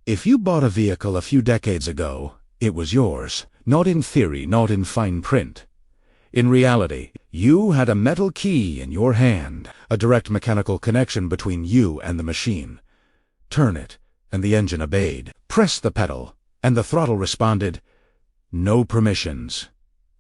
If you bought a vehicle a few decades ago, it was yours, not in theory, not in fine print. In reality, you had a metal key in your hand, a direct mechanical connection between you and the machine. Turn it, and the engine obeyed. Press the pedal, and the throttle responded. No permissions,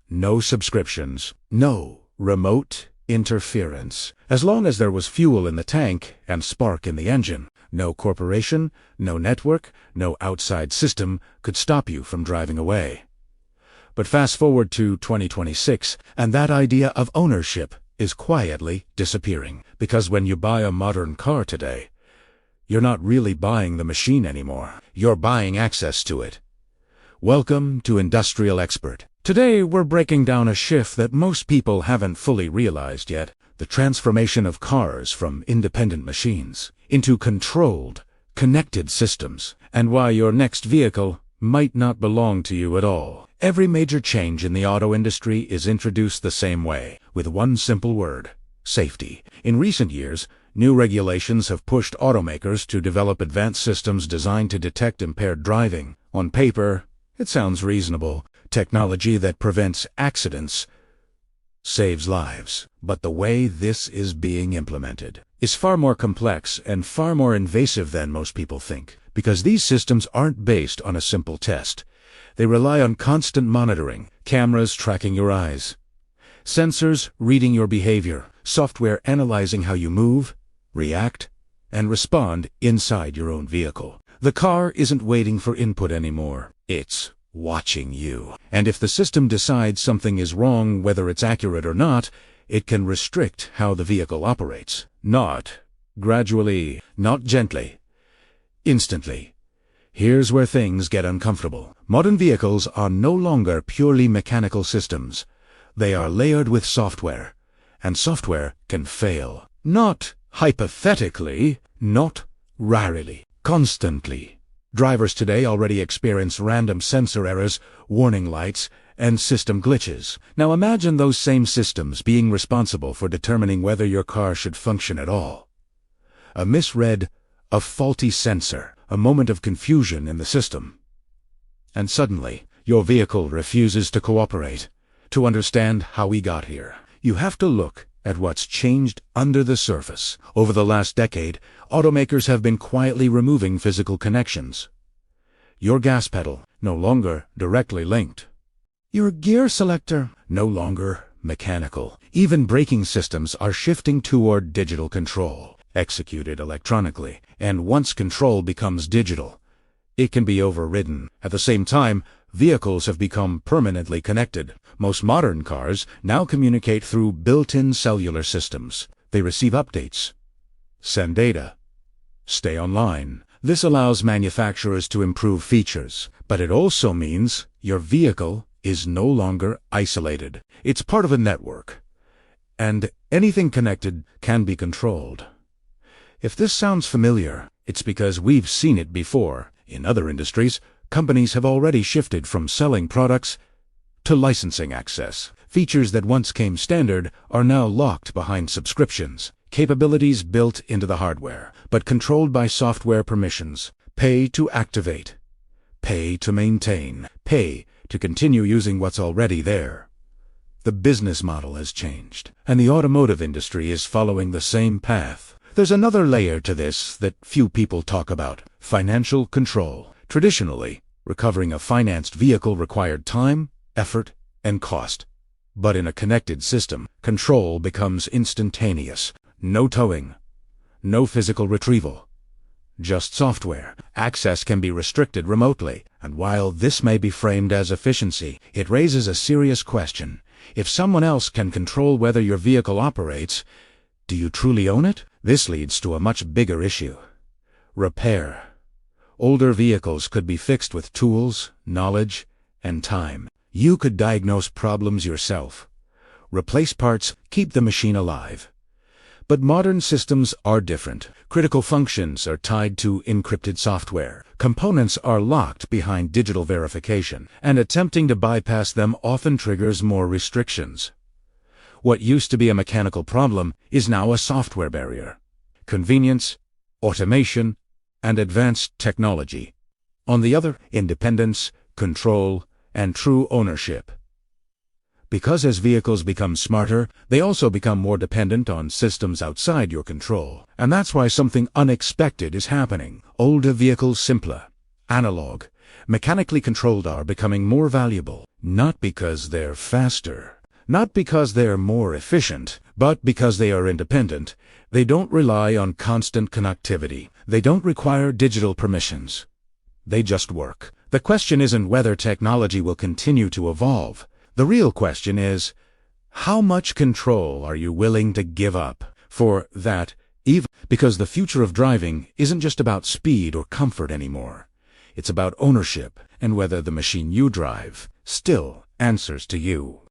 no subscriptions, no remote interference. As long as there was fuel in the tank and spark in the engine, no corporation, no network, no outside system could stop you from driving away. But fast forward to 2026, and that idea of ownership is quietly disappearing. Because when you buy a modern car today, you're not really buying the machine anymore. You're buying access to it. Welcome to Industrial Expert. Today we're breaking down a shift that most people haven't fully realized yet. The transformation of cars from independent machines into controlled, connected systems, and why your next vehicle might not belong to you at all. Every major change in the auto industry is introduced the same way, with one simple word: safety. In recent years, new regulations have pushed automakers to develop advanced systems designed to detect impaired driving. On paper, it sounds reasonable. Technology that prevents accidents, saves lives. But the way this is being implemented is far more complex and far more invasive than most people think, because these systems aren't based on a simple test. They rely on constant monitoring, cameras tracking your eyes, sensors reading your behavior, software analyzing how you move, react, and respond inside your own vehicle. The car isn't waiting for input anymore. It's watching you. And if the system decides something is wrong, whether it's accurate or not, it can restrict how the vehicle operates. Not gradually, not gently, instantly. Here's where things get uncomfortable. Modern vehicles are no longer purely mechanical systems. They are layered with software, and software can fail. Not hypothetically, not rarely, constantly. Drivers today already experience random sensor errors, warning lights, and system glitches. Now imagine those same systems being responsible for determining whether your car should function at all. A misread, a faulty sensor, a moment of confusion in the system, and suddenly your vehicle refuses to cooperate, to understand how we got here. You have to look at what's changed under the surface. Over the last decade, automakers have been quietly removing physical connections. Your gas pedal, no longer directly linked. Your gear selector, no longer mechanical. Even braking systems are shifting toward digital control, executed electronically. And once control becomes digital, it can be overridden. At the same time, vehicles have become permanently connected. Most modern cars now communicate through built-in cellular systems. They receive updates, send data, stay online. This allows manufacturers to improve features, but it also means your vehicle is no longer isolated. It's part of a network, and anything connected can be controlled. If this sounds familiar, it's because we've seen it before. In other industries, companies have already shifted from selling products to licensing access. Features that once came standard are now locked behind subscriptions, capabilities built into the hardware, but controlled by software permissions. Pay to activate, pay to maintain, pay to continue using what's already there. The business model has changed, and the automotive industry is following the same path. There's another layer to this that few people talk about: financial control. Traditionally, recovering a financed vehicle required time, effort, and cost. But in a connected system, control becomes instantaneous. No towing, no physical retrieval, just software. Access can be restricted remotely, and while this may be framed as efficiency, it raises a serious question. If someone else can control whether your vehicle operates, do you truly own it? This leads to a much bigger issue: repair. Older vehicles could be fixed with tools, knowledge, and time. You could diagnose problems yourself, replace parts, keep the machine alive. But modern systems are different. Critical functions are tied to encrypted software. Components are locked behind digital verification, and attempting to bypass them often triggers more restrictions. What used to be a mechanical problem is now a software barrier. Convenience, automation, and advanced technology On the other, independence, control, and true ownership. Because as vehicles become smarter, they also become more dependent on systems outside your control. And that's why something unexpected is happening. Older vehicles, simpler, analog, mechanically controlled, are becoming more valuable. Not because they're faster, not because they're more efficient, but because they are independent. They don't rely on constant connectivity. They don't require digital permissions. They just work. The question isn't whether technology will continue to evolve. The real question is, how much control are you willing to give up for that, even because the future of driving isn't just about speed or comfort anymore. It's about ownership and whether the machine you drive still answers to you.